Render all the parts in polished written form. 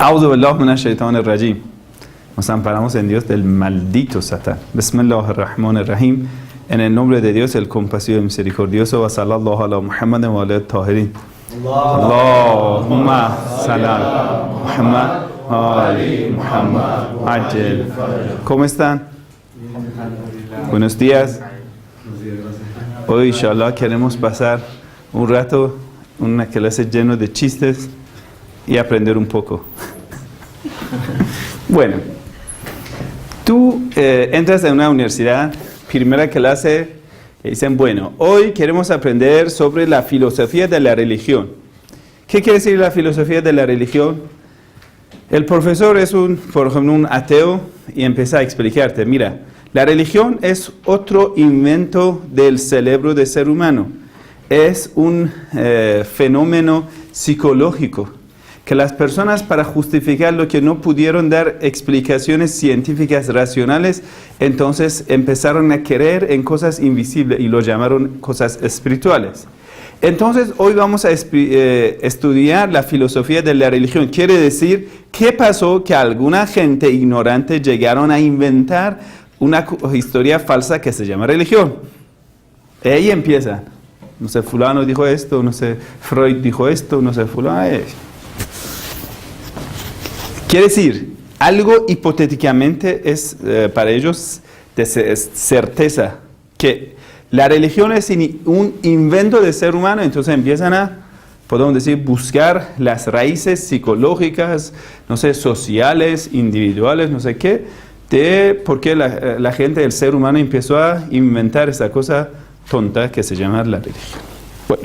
A'udhu billahi minash shaitanir rajim. Nos amparamos en Dios del maldito Satán. Bismillahirrahmanirrahim. En el nombre de Dios, el compasivo y misericordioso. Wa sallallahu ala Muhammad wa ala tahirin. Allahumma salam Muhammad wa ali Muhammad. Ajel. ¿Cómo están? Buenos días. Hoy, inshallah, queremos pasar un rato, una clase llena de chistes y aprender un poco. Bueno, tú entras en una universidad, primera clase, y dicen, bueno, hoy queremos aprender sobre la filosofía de la religión. ¿Qué quiere decir la filosofía de la religión? El profesor es por ejemplo, un ateo y empieza a explicarte, mira, la religión es otro invento del cerebro del ser humano. Es un fenómeno psicológico que las personas, para justificar lo que no pudieron dar explicaciones científicas racionales, entonces empezaron a creer en cosas invisibles y lo llamaron cosas espirituales. Entonces hoy vamos a estudiar la filosofía de la religión. Quiere decir, ¿qué pasó? Que alguna gente ignorante llegaron a inventar una historia falsa que se llama religión. Y ahí empieza. No sé, fulano dijo esto, no sé, Freud dijo esto, no sé, fulano. Quiere decir, algo hipotéticamente es para ellos de certeza, que la religión es un invento del ser humano, entonces empiezan a, podemos decir, buscar las raíces psicológicas, no sé, sociales, individuales, no sé qué, de por qué la gente, el ser humano empezó a inventar esa cosa tonta que se llama la religión. Bueno,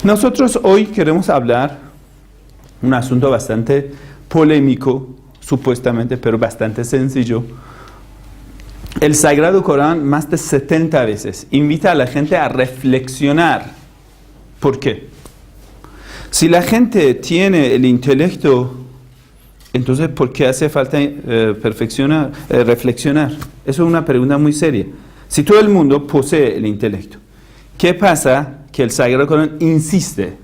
nosotros hoy queremos hablar un asunto bastante polémico, supuestamente, pero bastante sencillo. El Sagrado Corán, más de 70 veces, invita a la gente a reflexionar. ¿Por qué? Si la gente tiene el intelecto, entonces, ¿por qué hace falta reflexionar? Eso es una pregunta muy seria. Si todo el mundo posee el intelecto, ¿qué pasa? Que el Sagrado Corán insiste.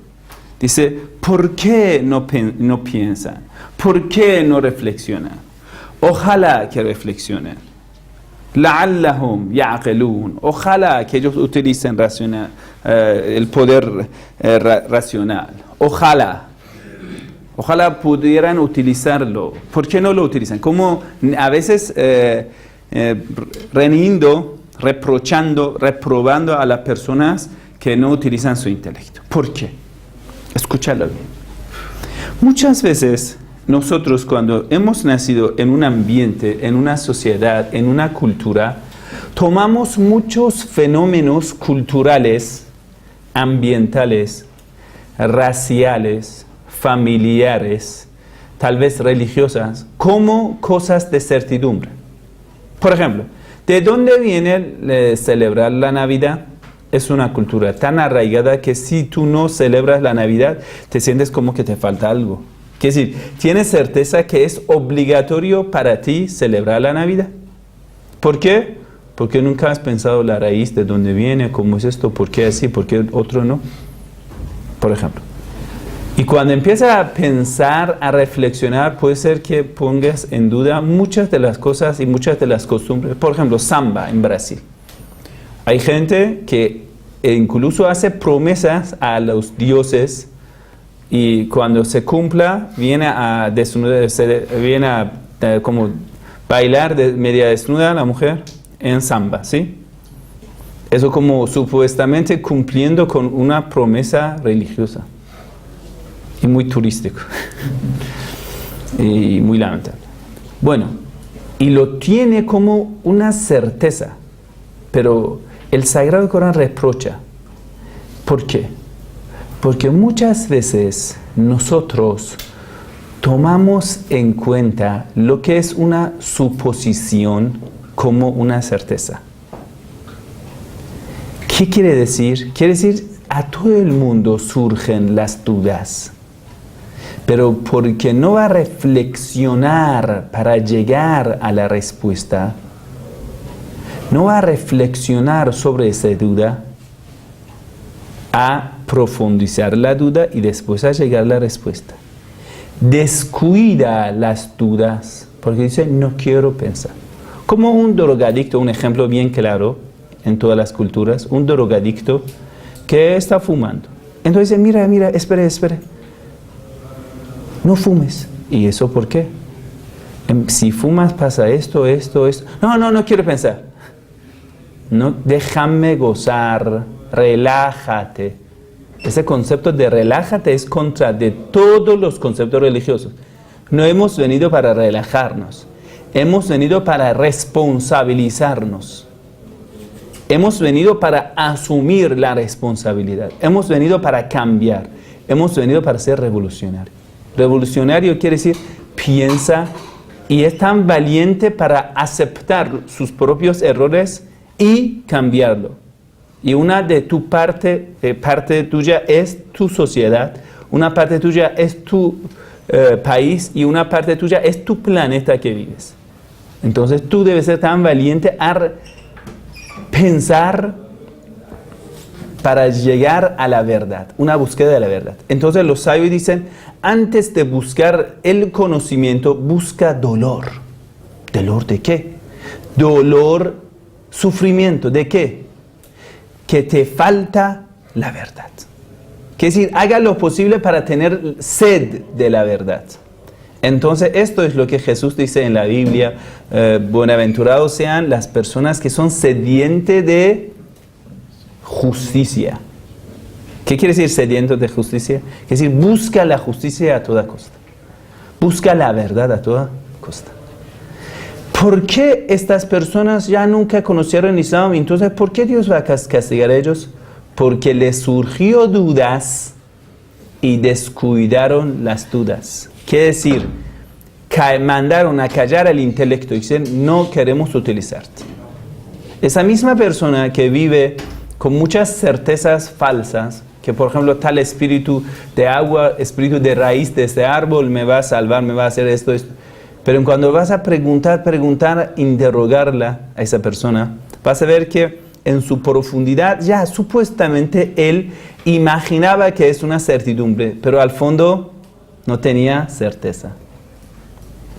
Dice, ¿por qué no piensan? ¿Por qué no reflexionan? Ojalá que reflexionen. La'allahum ya'qilun. Ojalá que ellos utilicen el poder racional. Ojalá pudieran utilizarlo. ¿Por qué no lo utilizan? Como a veces reprobando a las personas que no utilizan su intelecto. ¿Por qué? Escúchalo bien. Muchas veces nosotros, cuando hemos nacido en un ambiente, en una sociedad, en una cultura, tomamos muchos fenómenos culturales, ambientales, raciales, familiares, tal vez religiosas, como cosas de certidumbre. Por ejemplo, ¿de dónde viene celebrar la Navidad? Es una cultura tan arraigada que si tú no celebras la Navidad, te sientes como que te falta algo. Es decir, ¿tienes certeza que es obligatorio para ti celebrar la Navidad? ¿Por qué? Porque nunca has pensado la raíz, de dónde viene, cómo es esto, por qué así, por qué otro no. Por ejemplo. Y cuando empiezas a pensar, a reflexionar, puede ser que pongas en duda muchas de las cosas y muchas de las costumbres. Por ejemplo, samba en Brasil. Hay gente que incluso hace promesas a los dioses y cuando se cumpla viene a como bailar media desnuda la mujer en samba, ¿sí? Eso como supuestamente cumpliendo con una promesa religiosa y muy turístico y muy lamentable. Bueno, y lo tiene como una certeza, pero el Sagrado Corán reprocha. ¿Por qué? Porque muchas veces nosotros tomamos en cuenta lo que es una suposición como una certeza. ¿Qué quiere decir? Quiere decir, a todo el mundo surgen las dudas, pero porque no va a reflexionar para llegar a la respuesta, no va a reflexionar sobre esa duda, a profundizar la duda y después a llegar a la respuesta. descuida las dudas, porque dice, no quiero pensar. Como un drogadicto, un ejemplo bien claro en todas las culturas, un drogadicto que está fumando. Entonces dice, mira, espere, no fumes. ¿Y eso por qué? Si fumas pasa esto. No quiero pensar. No, déjame gozar, relájate. Ese concepto de relájate es contra de todos los conceptos religiosos. No hemos venido para relajarnos. Hemos venido para responsabilizarnos. Hemos venido para asumir la responsabilidad. Hemos venido para cambiar. Hemos venido para ser revolucionario. Revolucionario quiere decir piensa y es tan valiente para aceptar sus propios errores y cambiarlo. Y una de tu parte tuya es tu sociedad, una parte tuya es tu país y una parte tuya es tu planeta que vives. Entonces tú debes ser tan valiente a pensar para llegar a la verdad, una búsqueda de la verdad. Entonces los sabios dicen, antes de buscar el conocimiento, busca dolor. ¿Dolor de qué? Dolor, sufrimiento, ¿de qué? Que te falta la verdad. Quiere decir, haga lo posible para tener sed de la verdad. Entonces, esto es lo que Jesús dice en la Biblia. Bienaventurados sean las personas que son sedientes de justicia. ¿Qué quiere decir sedientos de justicia? Quiere decir, busca la justicia a toda costa. Busca la verdad a toda costa. ¿Por qué estas personas ya nunca conocieron el Islam? Entonces, ¿por qué Dios va a castigar a ellos? Porque les surgió dudas y descuidaron las dudas. Quiere decir, mandaron a callar al intelecto y dicen, no queremos utilizarte. Esa misma persona que vive con muchas certezas falsas, que por ejemplo tal espíritu de agua, espíritu de raíz de este árbol me va a salvar, me va a hacer esto. Pero cuando vas a preguntar, interrogarla a esa persona, vas a ver que en su profundidad ya supuestamente él imaginaba que es una certidumbre, pero al fondo no tenía certeza.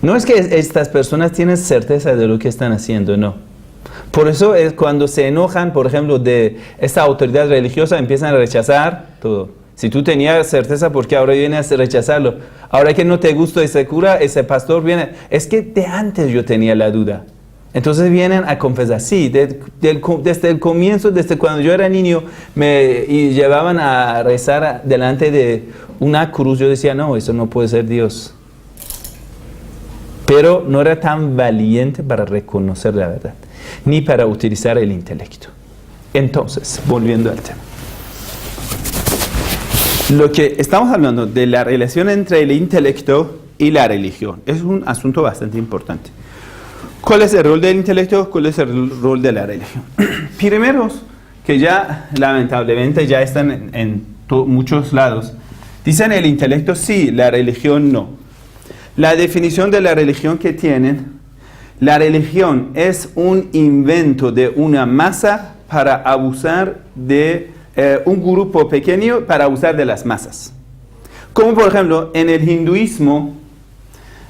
No es que estas personas tienen certeza de lo que están haciendo, no. Por eso es cuando se enojan, por ejemplo, de esta autoridad religiosa, empiezan a rechazar todo. Si tú tenías certeza, ¿por qué ahora vienes a rechazarlo? Ahora que no te gusta ese cura, ese pastor viene. Es que de antes yo tenía la duda. Entonces vienen a confesar. Sí, desde el comienzo, desde cuando yo era niño, me llevaban a rezar delante de una cruz. Yo decía, no, eso no puede ser Dios. Pero no era tan valiente para reconocer la verdad, ni para utilizar el intelecto. Entonces, volviendo al tema. Lo que estamos hablando de la relación entre el intelecto y la religión es un asunto bastante importante. ¿Cuál es el rol del intelecto? ¿Cuál es el rol de la religión? Primeros, que ya lamentablemente ya están en muchos lados, dicen el intelecto sí, la religión no. La definición de la religión que tienen, la religión es un invento de una masa para abusar de un grupo pequeño para abusar de las masas. Como por ejemplo, en el hinduismo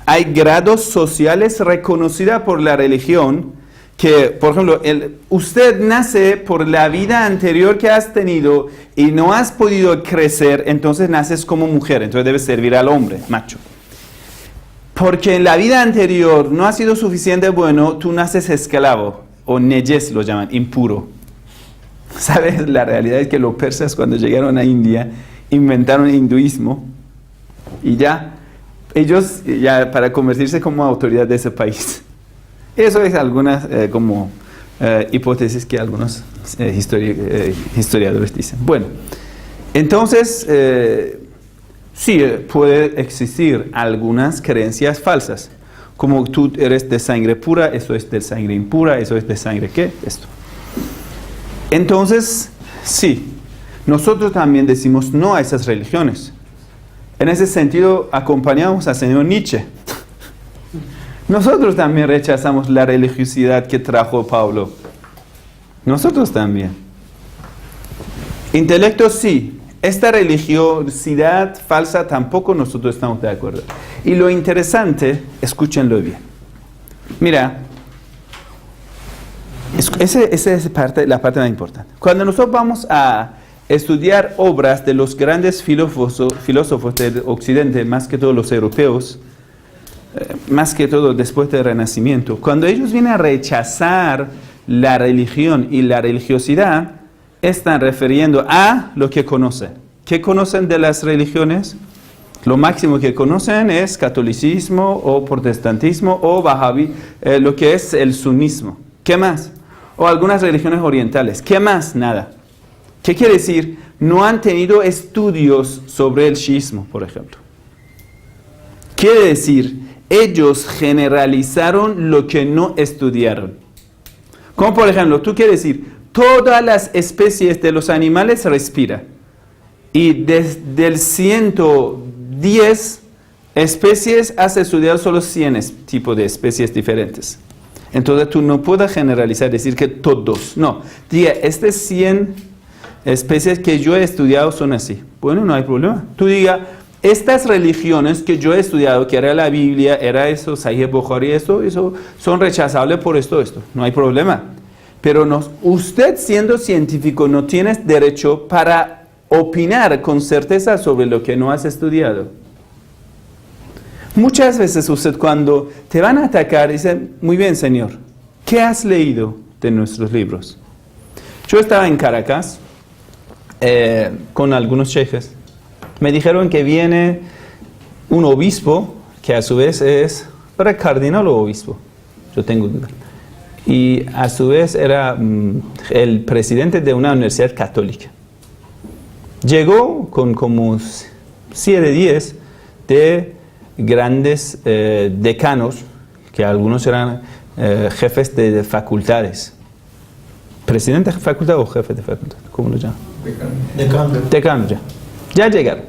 hay grados sociales reconocidos por la religión que, por ejemplo, usted nace por la vida anterior que has tenido y no has podido crecer, entonces naces como mujer, entonces debes servir al hombre, macho. Porque en la vida anterior no has sido suficiente bueno, tú naces esclavo, o nejes lo llaman, impuro. ¿Sabes? La realidad es que los persas cuando llegaron a India inventaron el hinduismo y ya, ellos ya para convertirse como autoridad de ese país. Eso es algunas hipótesis que algunos historiadores dicen. Bueno, entonces sí puede existir algunas creencias falsas, como tú eres de sangre pura, eso es de sangre impura, eso es de sangre ¿qué? Esto. Entonces, sí, nosotros también decimos no a esas religiones. En ese sentido, acompañamos al señor Nietzsche. Nosotros también rechazamos la religiosidad que trajo Pablo. Nosotros también. Intelecto sí, esta religiosidad falsa tampoco nosotros estamos de acuerdo. Y lo interesante, escúchenlo bien. Mira, esa es la parte más importante. Cuando nosotros vamos a estudiar obras de los grandes filósofos del Occidente, más que todos los europeos, más que todo después del Renacimiento, cuando ellos vienen a rechazar la religión y la religiosidad, están refiriendo a lo que conocen. ¿Qué conocen de las religiones? Lo máximo que conocen es catolicismo o protestantismo o wahhabí, lo que es el sunismo. ¿Qué más? O algunas religiones orientales. ¿Qué más? Nada. ¿Qué quiere decir? No han tenido estudios sobre el shiismo, por ejemplo. Quiere decir, ellos generalizaron lo que no estudiaron. Como por ejemplo, tú quieres decir, todas las especies de los animales respiran. Y desde el 110 especies has estudiado solo 100 tipos de especies diferentes. Entonces tú no puedes generalizar, decir que todos. No, diga, estas 100 especies que yo he estudiado son así. Bueno, no hay problema. Tú diga, estas religiones que yo he estudiado, que era la Biblia, era eso, Sahih Bukhari, eso son rechazables por esto. No hay problema. Pero usted siendo científico no tiene derecho para opinar con certeza sobre lo que no has estudiado. Muchas veces usted cuando te van a atacar dice, muy bien señor, ¿qué has leído de nuestros libros? Yo estaba en Caracas con algunos shejes. Me dijeron que viene un obispo que a su vez es para cardenal o obispo. Yo tengo duda. Y a su vez era el presidente de una universidad católica. Llegó con como 7, 10 de grandes decanos, que algunos eran jefes de facultades. ¿Presidente de facultad o jefe de facultad? ¿Cómo lo llaman? Decano ya. Ya llegaron.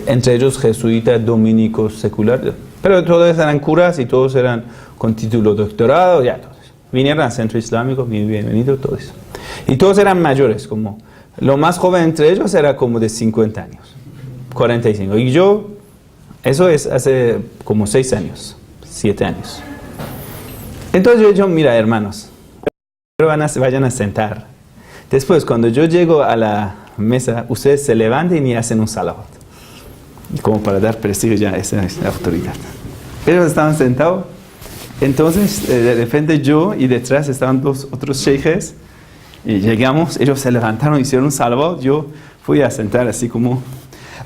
Entre ellos jesuitas, dominicos, seculares. Pero todos eran curas y todos eran con título de doctorado, ya todos. Vinieron al centro islámico, bienvenido, todo eso. Y todos eran mayores, como lo más joven entre ellos era como de 50 años, 45. Y yo, eso es hace como 6 años, 7 años. Entonces yo digo, mira hermanos, vayan a sentar. Después, cuando yo llego a la mesa, ustedes se levanten y hacen un salawat. Como para dar prestigio ya a esa autoridad. Ellos estaban sentados. Entonces, de repente yo y detrás estaban 2 otros sheikhes. Y llegamos, ellos se levantaron, hicieron un salawat. Yo fui a sentar así como...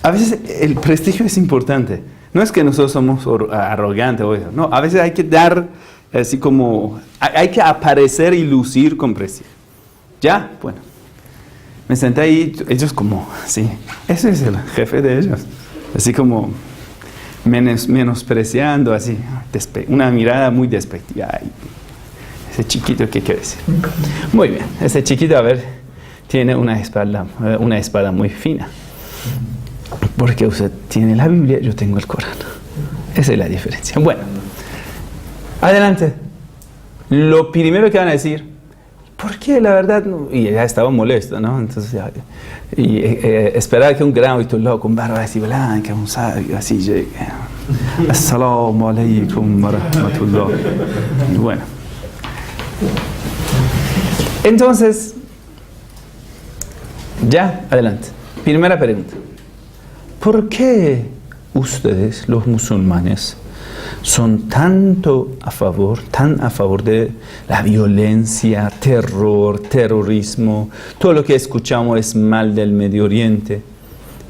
A veces el prestigio es importante. No es que nosotros somos arrogantes. No, a veces hay que dar así como... Hay que aparecer y lucir con prestigio. ¿Ya? Bueno. Me senté ahí, ellos como... Sí, ese es el jefe de ellos. Así como menospreciando, así, una mirada muy despectiva. Ay, ese chiquito, ¿qué quiere decir? Muy bien, ese chiquito, a ver, tiene una espada muy fina. Porque usted tiene la Biblia, yo tengo el Corán. Esa es la diferencia. Bueno, adelante. Lo primero que van a decir, ¿por qué la verdad no? Y ya estaba molesto, ¿no? Entonces, esperaba que un gran auditorio con barba así blanca, un sabio, así llegue. Assalamu alaikum wa rahmatullah. Bueno. Entonces, ya, adelante. Primera pregunta. ¿Por qué ustedes, los musulmanes, son tan a favor de la violencia, terrorismo? Todo lo que escuchamos es mal del Medio Oriente.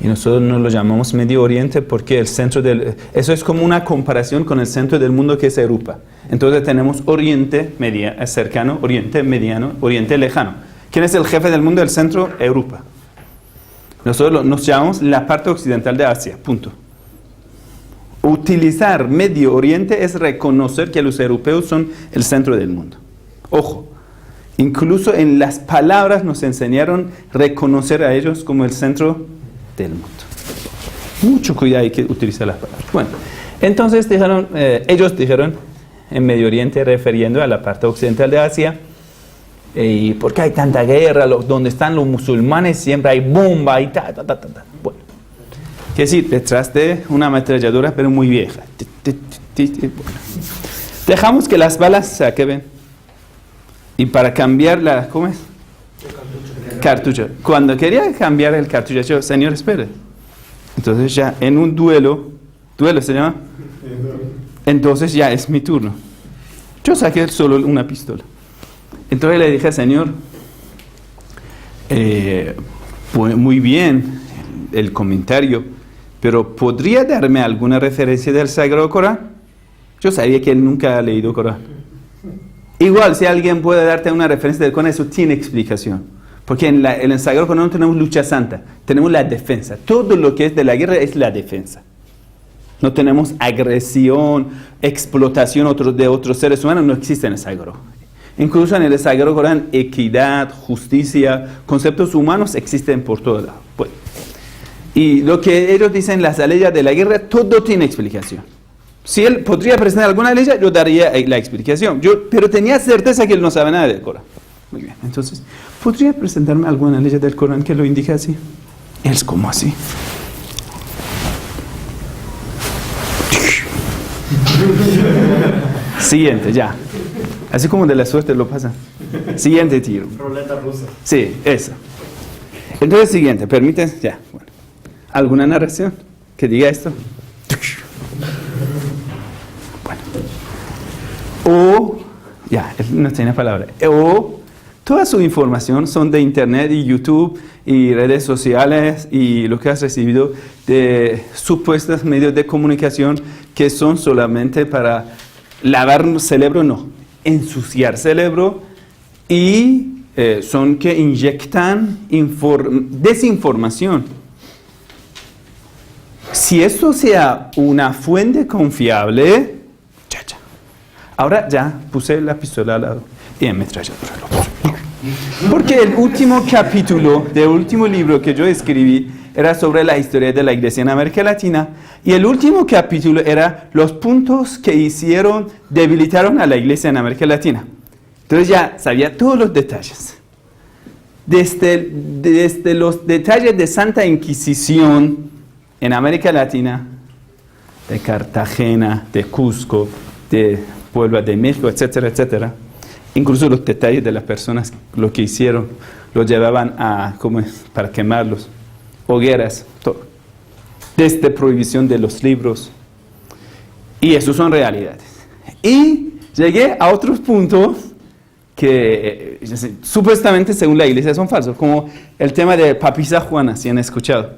Y nosotros no lo llamamos Medio Oriente porque eso es como una comparación con el centro del mundo que es Europa. Entonces tenemos Oriente cercano, Oriente mediano, Oriente lejano. ¿Quién es el jefe del mundo del centro? Europa. Nosotros nos llamamos la parte occidental de Asia, punto. Utilizar Medio Oriente es reconocer que los europeos son el centro del mundo. Ojo, incluso en las palabras nos enseñaron reconocer a ellos como el centro del mundo. Mucho cuidado hay que utilizar las palabras. Bueno, entonces ellos dijeron en Medio Oriente, refiriendo a la parte occidental de Asia, ¿Y por qué hay tanta guerra? Donde están los musulmanes siempre hay bomba y ta. Bueno, quiere decir, detrás de una ametralladora, pero muy vieja. Bueno. Dejamos que las balas se acaben. Y para cambiar la... ¿Cómo es? Cartucho. Cuando quería cambiar el cartucho, yo, señor, espere. Entonces ya en un duelo se llama, entonces ya es mi turno. Yo saqué solo una pistola. Entonces le dije, señor, pues muy bien el comentario, pero ¿podría darme alguna referencia del Sagrado Corán? Yo sabía que él nunca ha leído Corán. Igual, si alguien puede darte una referencia del Corán, eso tiene explicación. Porque en el Sagrado Corán no tenemos lucha santa, tenemos la defensa. Todo lo que es de la guerra es la defensa. No tenemos agresión, explotación de otros seres humanos, no existe en el Sagrado. Incluso en el Sagrado Corán, equidad, justicia, conceptos humanos existen por todos lados. Bueno, y lo que ellos dicen, las leyes de la guerra, todo tiene explicación. Si él podría presentar alguna ley, yo daría la explicación. Pero tenía certeza que él no sabe nada del Corán. Muy bien, entonces, ¿podría presentarme alguna ley del Corán que lo indique así? Él es como así. Siguiente, ya. Así como de la suerte lo pasa. Siguiente tiro. Ruleta rusa. Sí, eso. Entonces, siguiente, permiten, ya. Bueno. ¿Alguna narración que diga esto? Bueno. O, ya, no tiene palabra. O, toda su información son de internet y YouTube y redes sociales y lo que has recibido de supuestos medios de comunicación que son solamente para lavar cerebro, no, ensuciar cerebro y son que inyectan desinformación. Si esto sea una fuente confiable, chacha. Ahora ya puse la pistola al lado y ametralladora. Porque el último capítulo del último libro que yo escribí era sobre la historia de la iglesia en América Latina y el último capítulo era los puntos que debilitaron a la iglesia en América Latina. Entonces ya sabía todos los detalles. Desde los detalles de Santa Inquisición en América Latina, de Cartagena, de Cusco, de Puebla de México, etcétera, etcétera. Incluso los detalles de las personas, lo que hicieron, los llevaban para quemarlos, hogueras, todo. Desde prohibición de los libros. Y eso son realidades. Y llegué a otros puntos que supuestamente según la iglesia son falsos, como el tema de Papisa Juana, si han escuchado.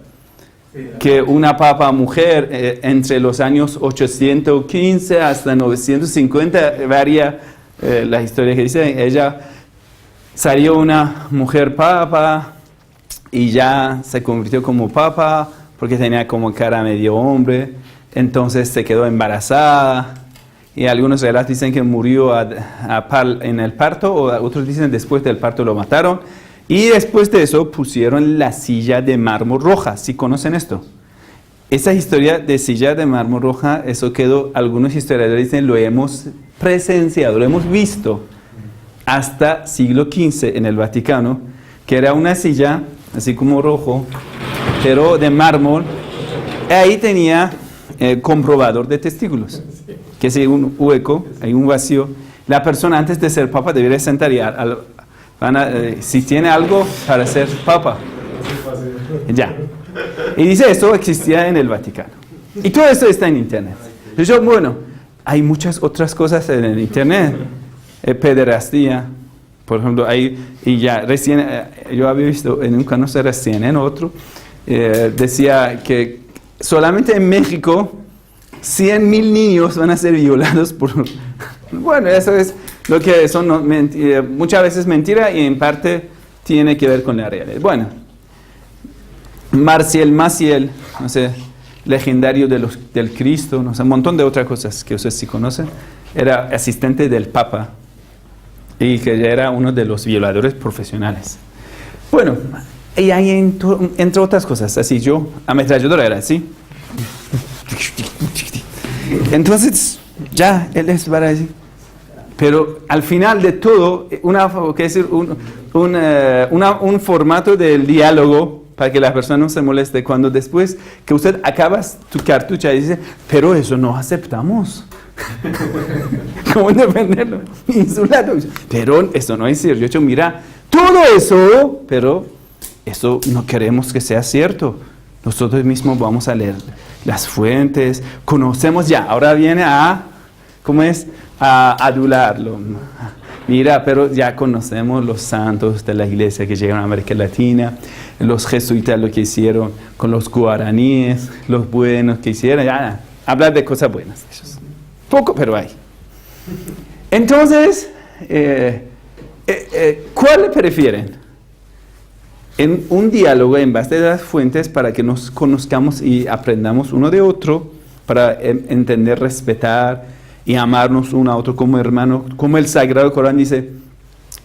Que una papa mujer entre los años 815 hasta 950 varía la historia que dice, ella salió una mujer papa y ya se convirtió como papa porque tenía como cara medio hombre, entonces se quedó embarazada y algunos relatos dicen que murió en el parto o otros dicen después del parto lo mataron. Y después de eso pusieron la silla de mármol roja. ¿Sí conocen esto? Esa historia de silla de mármol roja, eso quedó, algunos historiadores dicen, lo hemos presenciado, lo hemos visto hasta siglo XV en el Vaticano, que era una silla, así como rojo, pero de mármol. Ahí tenía comprobador de testículos, que es un hueco, hay un vacío. La persona antes de ser papa debería sentar y si tiene algo para ser papa. Ya. Y dice, esto existía en el Vaticano. Y todo esto está en internet. Bueno, hay muchas otras cosas en el internet. Pederastía, por ejemplo, recién, yo había visto en un canal de CNN otro, decía que solamente en México 100,000 niños van a ser violados por... Bueno, eso es lo que son muchas veces mentira y en parte tiene que ver con la realidad. Bueno, Maciel, no sé, legendario del Cristo, no sé, un montón de otras cosas que ustedes sí conocen, era asistente del Papa y que ya era uno de los violadores profesionales. Bueno, y ahí entre otras cosas, así ametralladora era así. Entonces, ya, él es para decir, Pero al final de todo, un formato del diálogo para que la persona no se moleste. Cuando después que usted acabas tu cartucha y dice, pero eso no aceptamos. ¿Cómo defenderlo? Insulado. Pero eso no es cierto. Mira, todo eso, pero eso no queremos que sea cierto. Nosotros mismos vamos a leer las fuentes, conocemos ya. Ahora viene a, ¿cómo es? A adularlo. Mira, pero ya conocemos los santos de la iglesia que llegaron a América Latina, los jesuitas lo que hicieron con los guaraníes, los buenos que hicieron, ya, hablar de cosas buenas. Poco, pero hay. Entonces, ¿cuál prefieren? En un diálogo en base a las fuentes para que nos conozcamos y aprendamos uno de otro, para entender, respetar y amarnos uno a otro como hermano, como el Sagrado Corán dice,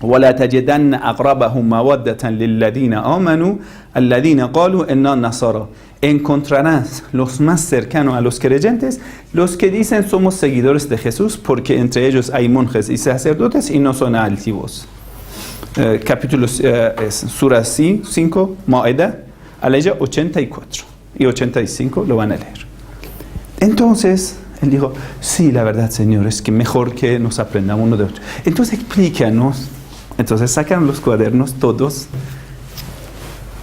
وَلَا تَجِدَنَّ أَقْرَبَهُمْ مَوَدَّةً لِلَّذِينَ آمَنُوا الَّذِينَ قَالُوا إِنَّا نَصَارَى. Encontrarás los más cercanos a los creyentes, los que dicen somos seguidores de Jesús, porque entre ellos hay monjes y sacerdotes y no son altivos. Capítulo Sura 5, Ma'idah, aleya 84 y 85 lo van a leer. Entonces, él dijo, sí, la verdad, Señor, es que mejor que nos aprendamos uno de otro. Entonces, explícanos. Entonces, sacan los cuadernos todos,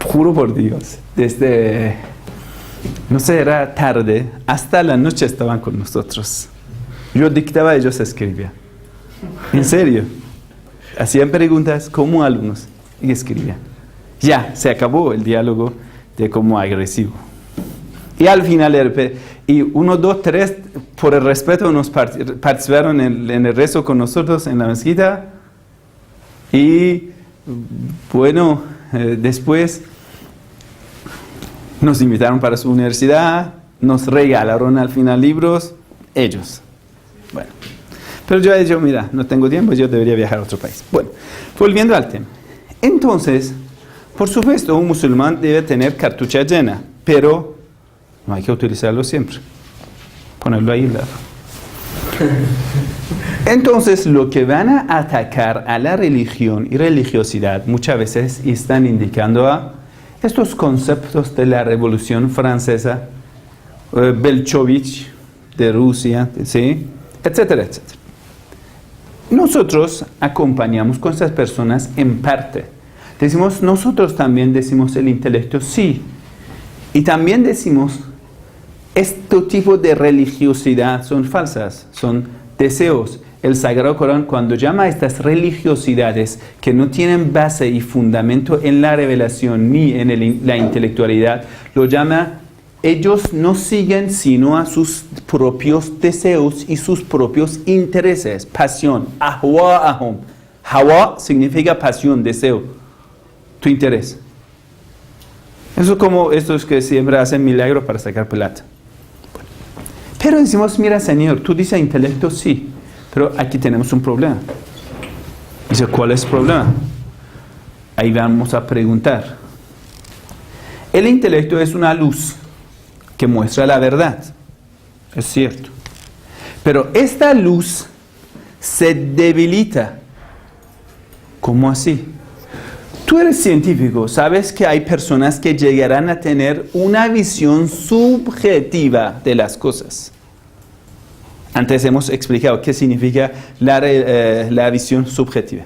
juro por Dios, desde, no sé, era tarde, hasta la noche estaban con nosotros. Yo dictaba, ellos escribían. En serio. Hacían preguntas como alumnos y escribían. Ya, se acabó el diálogo de como agresivo. Y al final, y 1, 2, 3, por el respeto, nos participaron en el rezo con nosotros en la mezquita. Y bueno, después nos invitaron para su universidad, nos regalaron al final libros, ellos. Bueno, pero yo he dicho, mira, no tengo tiempo, yo debería viajar a otro país. Bueno, volviendo al tema. Entonces, por supuesto, un musulmán debe tener cartucha llena, pero no hay que utilizarlo siempre. Ponerlo ahí al lado. Entonces, lo que van a atacar a la religión y religiosidad muchas veces están indicando a estos conceptos de la Revolución Francesa, Bolchevique de Rusia, ¿sí? Etcétera, etcétera. Nosotros acompañamos con esas personas en parte. Nosotros también decimos el intelecto sí. Y también decimos, este tipo de religiosidad son falsas, son deseos. El Sagrado Corán, cuando llama a estas religiosidades que no tienen base y fundamento en la revelación ni en la intelectualidad, lo llama, ellos no siguen sino a sus propios deseos y sus propios intereses, pasión, ahwa'ahum. Hawa significa pasión, deseo, tu interés. Eso es como estos que siempre hacen milagros para sacar plata. Bueno. Pero decimos, mira Señor, tú dices intelecto, sí, pero aquí tenemos un problema. Dice, ¿cuál es el problema? Ahí vamos a preguntar. El intelecto es una luz que muestra la verdad, es cierto. Pero esta luz se debilita. ¿Cómo así? Tú eres científico, sabes que hay personas que llegarán a tener una visión subjetiva de las cosas. Antes hemos explicado qué significa la visión subjetiva.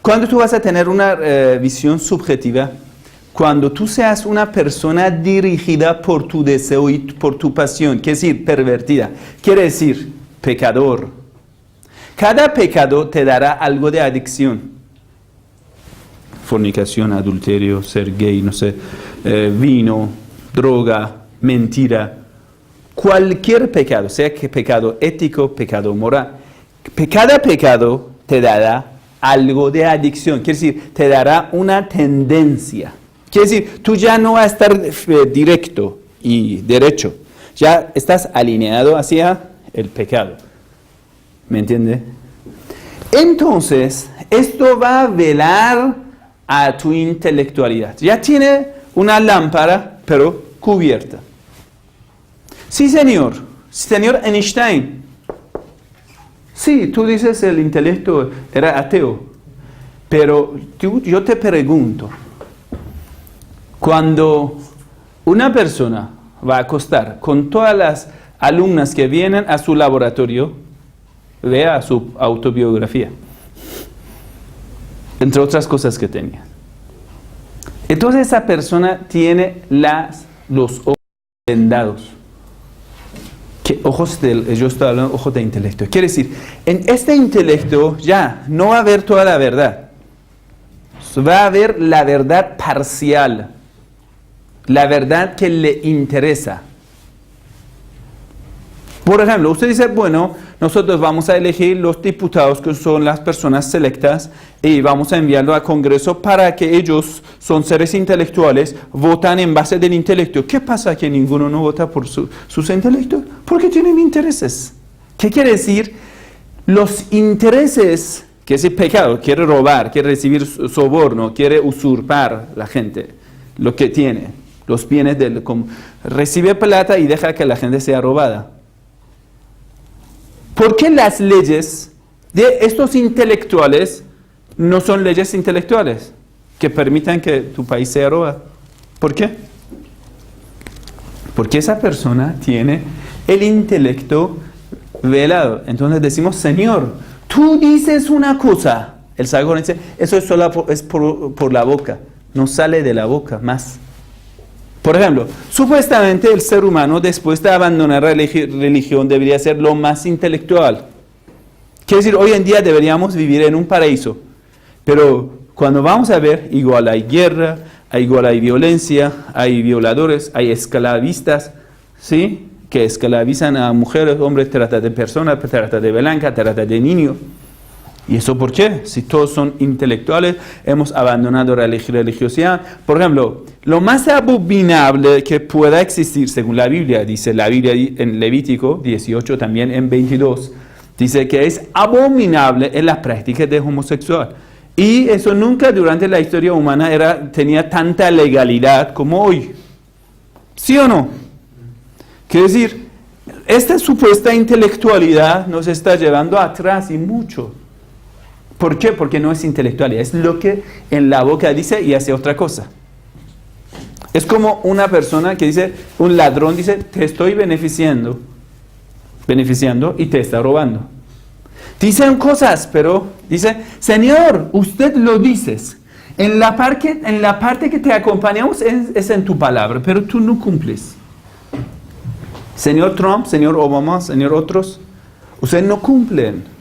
Cuando tú vas a tener una visión subjetiva, cuando tú seas una persona dirigida por tu deseo y por tu pasión, quiere decir pervertida, quiere decir pecador. Cada pecado te dará algo de adicción. Fornicación, adulterio, ser gay, no sé, vino, droga, mentira. Cualquier pecado, sea que pecado ético, pecado moral, cada pecado te dará algo de adicción, quiere decir, te dará una tendencia. Quiere decir, tú ya no vas a estar directo y derecho, ya estás alineado hacia el pecado. ¿Me entiende? Entonces, esto va a velar a tu intelectualidad. Ya tiene una lámpara, pero cubierta. Sí, señor. Señor Einstein. Sí, tú dices el intelecto era ateo, pero yo te pregunto, cuando una persona va a acostar con todas las alumnas que vienen a su laboratorio, vea su autobiografía, entre otras cosas que tenía. Entonces esa persona tiene los ojos vendados. Yo estoy hablando de ojos de intelecto. Quiere decir, en este intelecto ya no va a haber toda la verdad. Va a haber la verdad parcial. La verdad que le interesa. Por ejemplo, usted dice, bueno, nosotros vamos a elegir los diputados que son las personas selectas y vamos a enviarlo al Congreso para que ellos, son seres intelectuales, votan en base del intelecto. ¿Qué pasa que ninguno no vota por sus intelectos? Porque tienen intereses. ¿Qué quiere decir? Los intereses, que es el pecado, quiere robar, quiere recibir soborno, quiere usurpar la gente, lo que tiene, los bienes, recibe plata y deja que la gente sea robada. ¿Por qué las leyes de estos intelectuales no son leyes intelectuales que permitan que tu país sea robado? ¿Por qué? Porque esa persona tiene el intelecto velado. Entonces decimos, Señor, tú dices una cosa. El Salmo dice, eso es por la boca, no sale de la boca más. Por ejemplo, supuestamente el ser humano después de abandonar la religión debería ser lo más intelectual. Quiere decir, hoy en día deberíamos vivir en un paraíso. Pero cuando vamos a ver, igual hay guerra, igual hay violencia, hay violadores, hay esclavistas, ¿sí? Que esclavizan a mujeres, hombres, trata de personas, trata de blanca, trata de niños. ¿Y eso por qué? Si todos son intelectuales, hemos abandonado la religiosidad. Por ejemplo, lo más abominable que pueda existir, según la Biblia, dice la Biblia en Levítico 18, también en 22, dice que es abominable en la práctica de homosexual. Y eso nunca durante la historia humana tenía tanta legalidad como hoy. ¿Sí o no? Quiere decir, esta supuesta intelectualidad nos está llevando atrás y mucho. ¿Por qué? Porque no es intelectualidad, es lo que en la boca dice y hace otra cosa. Es como una persona que dice, un ladrón dice, te estoy beneficiando y te está robando. Dicen cosas, pero dice, Señor, usted lo dices. En la parte que te acompañamos es en tu palabra, pero tú no cumples. Señor Trump, señor Obama, señor otros, ustedes no cumplen.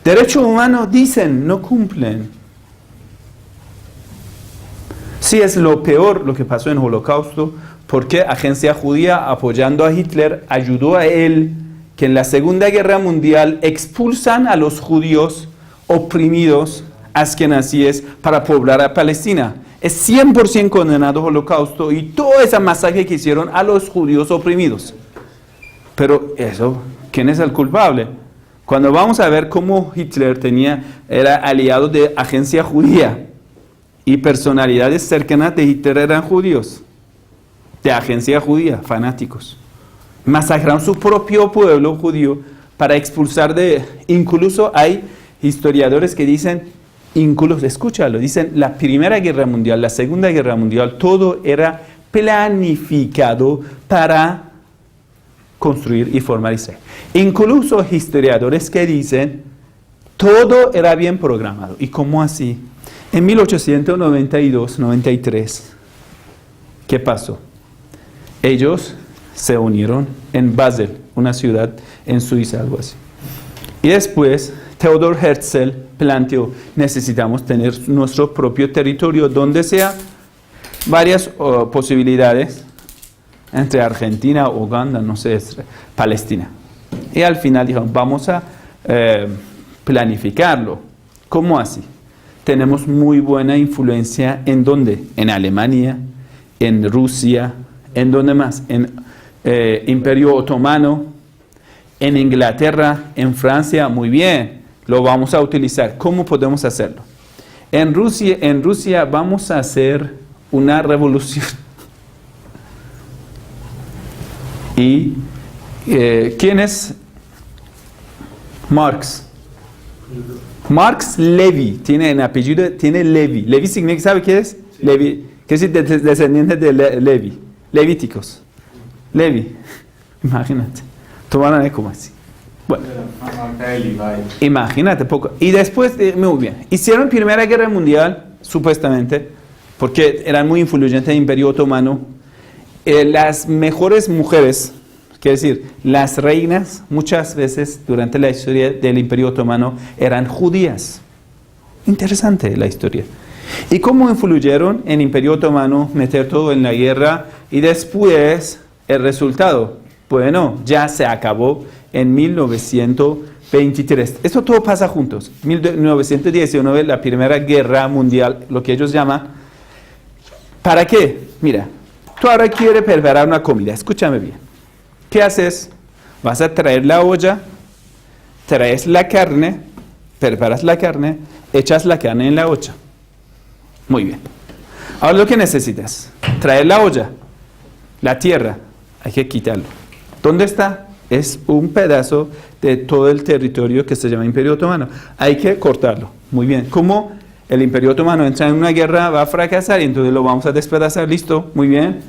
Derechos humanos dicen, no cumplen. Sí, es lo peor lo que pasó en el Holocausto, porque Agencia Judía, apoyando a Hitler, ayudó a él que en la Segunda Guerra Mundial expulsan a los judíos oprimidos askenazíes para poblar a Palestina. Es 100% condenado el Holocausto y toda esa masacre que hicieron a los judíos oprimidos. Pero eso, ¿quién es el culpable? Cuando vamos a ver cómo Hitler era aliado de Agencia Judía y personalidades cercanas de Hitler eran judíos, de Agencia Judía, fanáticos. Masacraron su propio pueblo judío para expulsar incluso hay historiadores que dicen, incluso, escúchalo, dicen la Primera Guerra Mundial, la Segunda Guerra Mundial, todo era planificado para construir y formar Israel. Incluso historiadores que dicen, todo era bien programado. ¿Y cómo así? En 1892-93, ¿qué pasó? Ellos se unieron en Basel, una ciudad en Suiza, algo así. Y después, Theodor Herzl planteó, necesitamos tener nuestro propio territorio, donde sea varias posibilidades, entre Argentina, Uganda, no sé, Palestina. Y al final dijeron, vamos a planificarlo. ¿Cómo así? Tenemos muy buena influencia, ¿en dónde? En Alemania, en Rusia, ¿en dónde más? En Imperio Otomano, en Inglaterra, en Francia, muy bien, lo vamos a utilizar. ¿Cómo podemos hacerlo? En Rusia vamos a hacer una revolución. ¿Y quién es Marx. Marx Levy, tiene en apellido, tiene Levy. Levy significa, ¿sabe qué es? Sí. Levy, que es descendiente de Levi, Levíticos. Levy, imagínate. Tomaron como así. Bueno, imagínate poco. Y después, muy bien, hicieron Primera Guerra Mundial, supuestamente, porque eran muy influyentes del Imperio Otomano. Las mejores mujeres, quiere decir, las reinas, muchas veces durante la historia del Imperio Otomano eran judías. Interesante la historia. ¿Y cómo influyeron en el Imperio Otomano meter todo en la guerra? Y después, el resultado, bueno, ya se acabó en 1923. Esto todo pasa juntos. 1919, la Primera Guerra Mundial, lo que ellos llaman. ¿Para qué? Mira, tú ahora quieres preparar una comida, escúchame bien. ¿Qué haces? Vas a traer la olla, traes la carne, preparas la carne, echas la carne en la olla. Muy bien. Ahora lo que necesitas, traer la olla, la tierra, hay que quitarlo. ¿Dónde está? Es un pedazo de todo el territorio que se llama Imperio Otomano. Hay que cortarlo. Muy bien. ¿Cómo el Imperio Otomano entra en una guerra, va a fracasar y entonces lo vamos a despedazar? Listo, muy bien.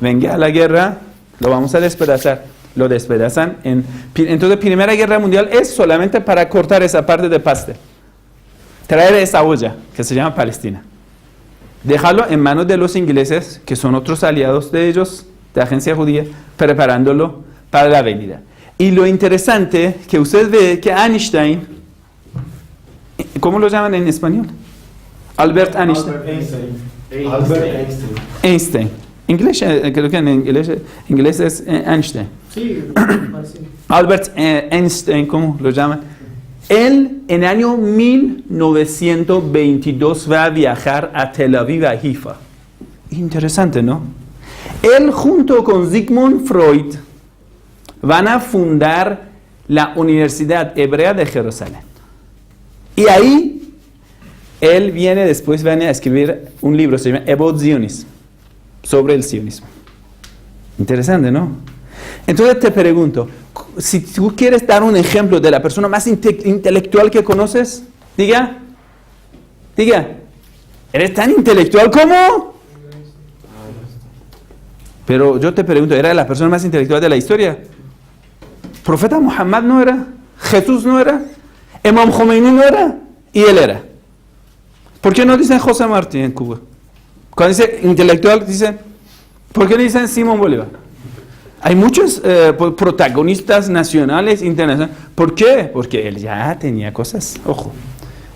Venga a la guerra, lo vamos a despedazar. Lo despedazan. Entonces, Primera Guerra Mundial es solamente para cortar esa parte de pastel. Traer esa olla, que se llama Palestina. Dejarlo en manos de los ingleses, que son otros aliados de ellos, de la agencia judía, preparándolo para la venida. Y lo interesante que usted ve que Einstein, ¿cómo lo llaman en español? Albert Einstein. Einstein. Inglés, creo que en inglés es Einstein. Sí, Albert Einstein, ¿cómo lo llaman? Él en el año 1922 va a viajar a Tel Aviv, a Haifa. Interesante, ¿no? Él junto con Sigmund Freud van a fundar la Universidad Hebrea de Jerusalén. Y ahí, él después viene a escribir un libro, se llama About Zionism, sobre el sionismo. Interesante, ¿no? Entonces te pregunto, si tú quieres dar un ejemplo de la persona más intelectual que conoces, diga, ¿eres tan intelectual como? Pero yo te pregunto, ¿era la persona más intelectual de la historia? ¿Profeta Muhammad no era? ¿Jesús no era? ¿Imam Khomeini no era? Y él era. ¿Por qué no dicen José Martí en Cuba? Cuando dice intelectual, dicen, ¿por qué no dicen Simón Bolívar? Hay muchos protagonistas nacionales, internacionales. ¿Por qué? Porque él ya tenía cosas. Ojo,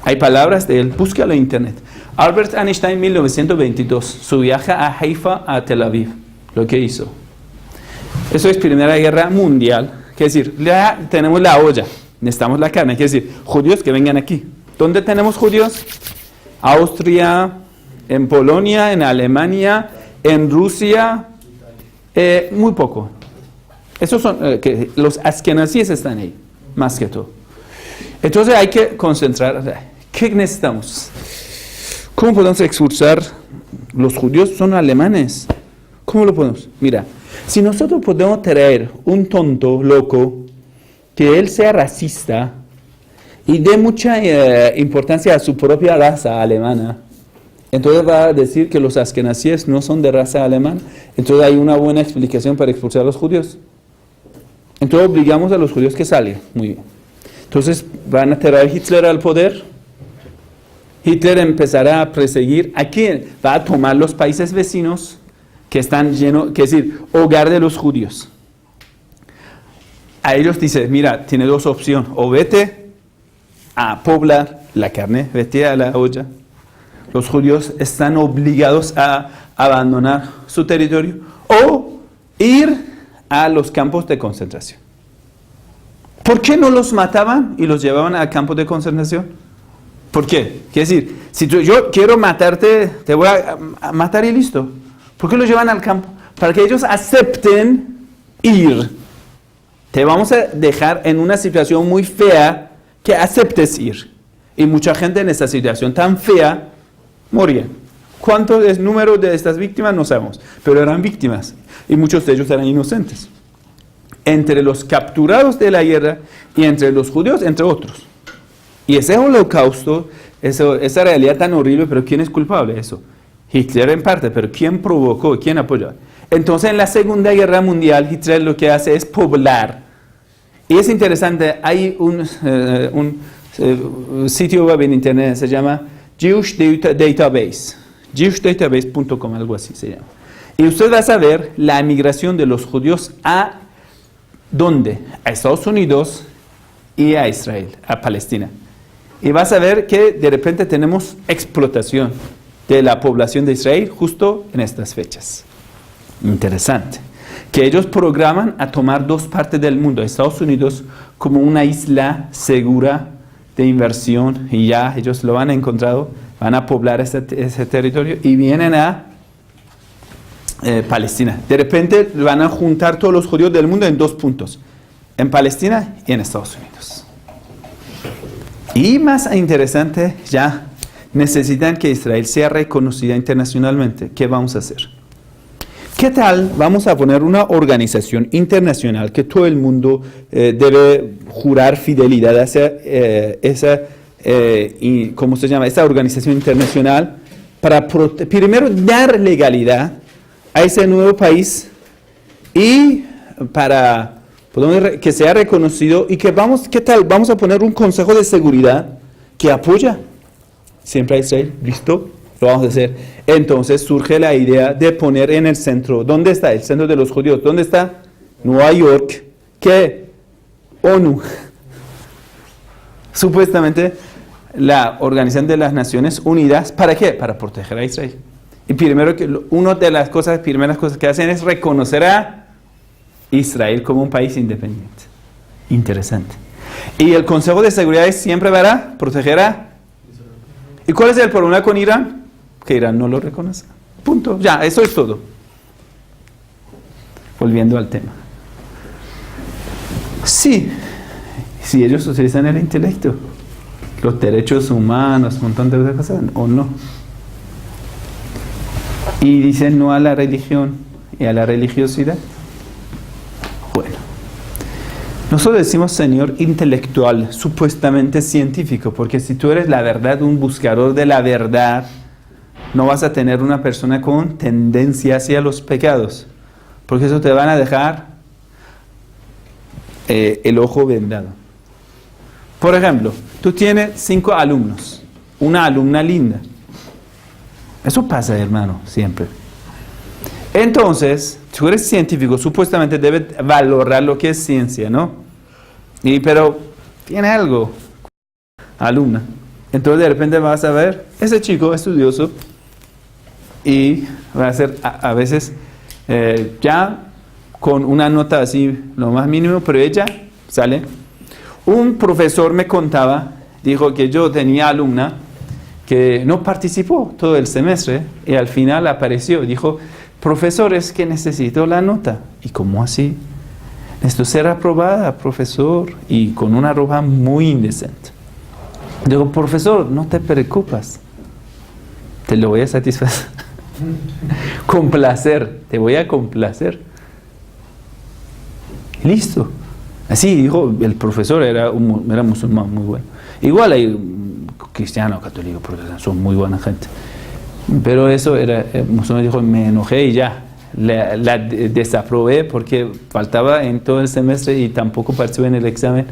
hay palabras de él, búscalo en internet. Albert Einstein, 1922, su viaje a Haifa, a Tel Aviv. Lo que hizo. Eso es Primera Guerra Mundial. Quiere decir, ya tenemos la olla, necesitamos la carne. Quiere decir, judíos que vengan aquí. ¿Dónde tenemos judíos? Austria, en Polonia, en Alemania, en Rusia, muy poco. Esos son, los askenazíes están ahí, más que todo. Entonces hay que concentrar. ¿Qué necesitamos? ¿Cómo podemos expulsar? Los judíos son alemanes. ¿Cómo lo podemos? Mira, si nosotros podemos traer un tonto loco, que él sea racista y dé mucha importancia a su propia raza alemana, entonces va a decir que los askenazíes no son de raza alemana. Entonces hay una buena explicación para expulsar a los judíos. Entonces obligamos a los judíos que salgan. Muy bien. Entonces van a traer Hitler al poder. Hitler empezará a perseguir. ¿A quién? Va a tomar los países vecinos que están llenos, que es decir, hogar de los judíos. A ellos dice, mira, tiene dos opciones. O vete a poblar la carne, vete a la olla. Los judíos están obligados a abandonar su territorio o ir a los campos de concentración. ¿Por qué no los mataban y los llevaban al campo de concentración? ¿Por qué? Quiere decir, si yo quiero matarte, te voy a matar y listo. ¿Por qué los llevan al campo? Para que ellos acepten ir. Te vamos a dejar en una situación muy fea que aceptes ir. Y mucha gente en esta situación tan fea moría. ¿Cuánto es el número de estas víctimas? No sabemos, pero eran víctimas y muchos de ellos eran inocentes. entre los capturados de la guerra y entre los judíos, entre otros. Y ese holocausto, esa realidad tan horrible, pero ¿quién es culpable de eso? Hitler en parte, pero ¿quién provocó? ¿Quién apoyó? Entonces en la Segunda Guerra Mundial Hitler lo que hace es poblar. Y es interesante, hay un sitio web en internet, se llama Jewish Database, jewishdatabase.com, algo así se llama. Y usted va a saber la migración de los judíos a ¿dónde? A Estados Unidos y a Israel, a Palestina. Y vas a ver que de repente tenemos explotación de la población de Israel justo en estas fechas. Interesante. Que ellos programan a tomar dos partes del mundo, Estados Unidos como una isla segura de inversión, y ya ellos lo han encontrado, van a poblar ese territorio y vienen a Palestina. De repente van a juntar todos los judíos del mundo en dos puntos, en Palestina y en Estados Unidos. Y más interesante, ya necesitan que Israel sea reconocida internacionalmente. ¿Qué vamos a hacer? ¿Qué tal? Vamos a poner una organización internacional que todo el mundo debe jurar fidelidad hacia ¿cómo se llama? Esa organización internacional para primero dar legalidad a ese nuevo país y para que sea reconocido y que ¿qué tal? Vamos a poner un consejo de seguridad que apoya siempre a Israel. ¿Listo? Lo vamos a hacer. Entonces surge la idea de poner en el centro. ¿Dónde está el centro de los judíos? ¿Dónde está? Nueva York. ¿Qué? ONU. Supuestamente la Organización de las Naciones Unidas. ¿Para qué? Para proteger a Israel. Y primero una de las primeras cosas que hacen es reconocer a Israel como un país independiente. Interesante. Y el Consejo de Seguridad es siempre para proteger a... ¿Y cuál es el problema con Irán? Que Irán no lo reconoce. Punto. Ya, eso es todo. Volviendo al tema. Sí, si ellos utilizan el intelecto, los derechos humanos, un montón de otras cosas, o no. Y dicen no a la religión y a la religiosidad. Bueno, nosotros decimos señor intelectual, supuestamente científico, porque si tú eres la verdad, un buscador de la verdad, no vas a tener una persona con tendencia hacia los pecados, porque eso te van a dejar el ojo vendado. Por ejemplo, tú tienes 5 alumnos, una alumna linda. Eso pasa, hermano, siempre. Entonces, tú eres científico, supuestamente debes valorar lo que es ciencia, ¿no? Pero tiene algo, alumna. Entonces de repente vas a ver, ese chico estudioso, y va a ser a veces ya con una nota así, lo más mínimo, pero ella sale. Un profesor me contaba, dijo que yo tenía alumna que no participó todo el semestre y al final apareció, dijo, profesor, es que necesito la nota. ¿Y cómo así? Necesito ser aprobada, profesor, y con una ropa muy indecente. Digo, profesor, no te preocupes, te lo voy a satisfacer. Complacer, te voy a complacer. Listo. Así dijo el profesor, era musulmán muy bueno. Igual hay cristiano, católico, protestante, son muy buena gente. Pero eso era, el musulmán dijo, me enojé y ya. La desaprobé porque faltaba en todo el semestre y tampoco participé en el examen.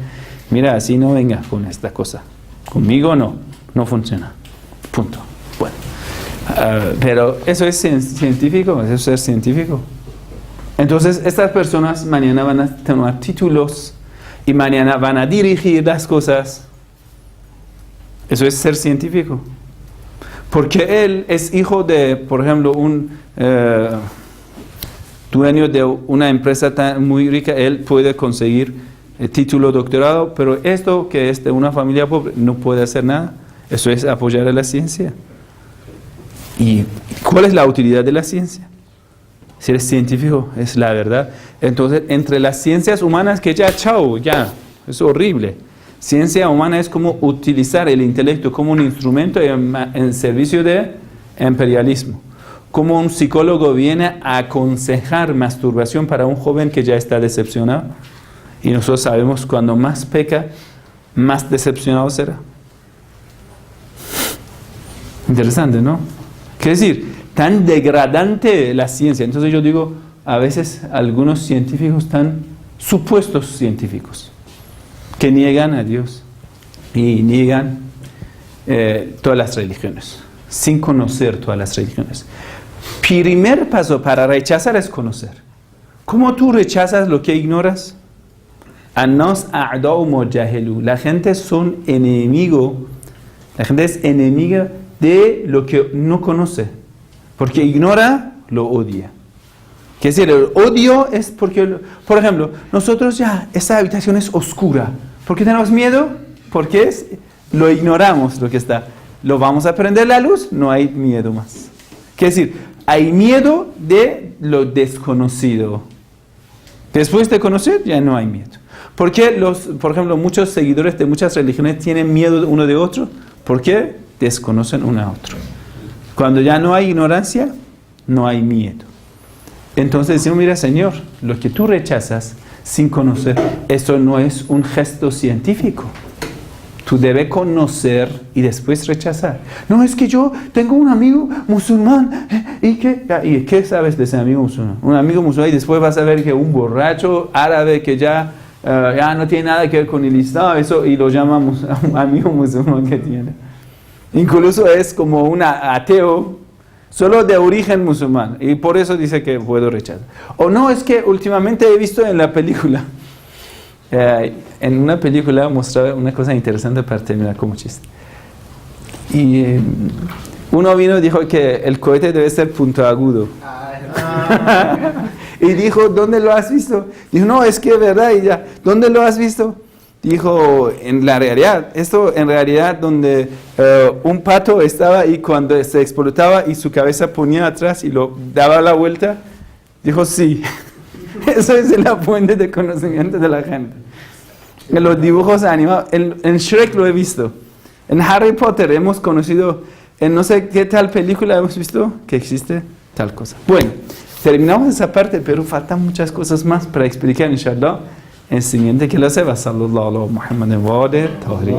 Mira, así no venga con esta cosa. Conmigo no funciona. Punto. Bueno. Pero eso es científico, eso es ser científico. Entonces, estas personas mañana van a tener títulos y mañana van a dirigir las cosas. Eso es ser científico. Porque él es hijo de, por ejemplo, un dueño de una empresa muy rica, él puede conseguir el título doctorado, pero esto que es de una familia pobre no puede hacer nada. Eso es apoyar a la ciencia. ¿Y cuál es la utilidad de la ciencia? Si eres científico, es la verdad. Entonces, entre las ciencias humanas, que ya, chao, ya, es horrible. Ciencia humana es como utilizar el intelecto como un instrumento en servicio de imperialismo. cómo un psicólogo viene a aconsejar masturbación para un joven que ya está decepcionado. Y nosotros sabemos cuando más peca, más decepcionado será. Interesante, ¿no? Quiere decir, tan degradante la ciencia. Entonces yo digo, a veces algunos científicos están supuestos científicos que niegan a Dios y niegan todas las religiones, sin conocer todas las religiones. Primer paso para rechazar es conocer. ¿Cómo tú rechazas lo que ignoras? An-nas a'da'u mujahilu. La gente es enemiga de lo que no conoce, porque ignora, lo odia. Quiere decir, el odio es porque, por ejemplo, nosotros ya, esta habitación es oscura. ¿Por qué tenemos miedo? Porque lo ignoramos lo que está. ¿Lo vamos a prender la luz? No hay miedo más. Quiere decir, hay miedo de lo desconocido. Después de conocer, ya no hay miedo. ¿Por qué por ejemplo, muchos seguidores de muchas religiones tienen miedo uno de otro? ¿Por qué? Desconocen uno a otro. Cuando ya no hay ignorancia, no hay miedo. Entonces decimos, mira Señor, lo que tú rechazas sin conocer, eso no es un gesto científico. Tú debes conocer y después rechazar. No, es que yo tengo un amigo musulmán. ¿Y qué sabes de ese amigo musulmán? Un amigo musulmán y después vas a ver que un borracho árabe que ya no tiene nada que ver con el Islam, eso, y lo llamamos a un amigo musulmán que tiene. Incluso es como un ateo, solo de origen musulmán, y por eso dice que puedo rechazar. O no, es que últimamente he visto en la película, en una película mostraba una cosa interesante para terminar como chiste. Y uno vino y dijo que el cohete debe ser puntiagudo. Y dijo, ¿dónde lo has visto? Dijo, no, es que es verdad. Y ya, ¿dónde lo has visto? Dijo, en la realidad, esto en realidad donde un pato estaba y cuando se explotaba y su cabeza ponía atrás y lo daba la vuelta, dijo, sí. Eso es la fuente de conocimiento de la gente. En los dibujos animados, en Shrek lo he visto. En Harry Potter hemos conocido, en no sé qué tal película hemos visto que existe tal cosa. Bueno, terminamos esa parte, pero faltan muchas cosas más para explicar, inshallah. En el siguiente clase, sallallahu alaihi wa sallam.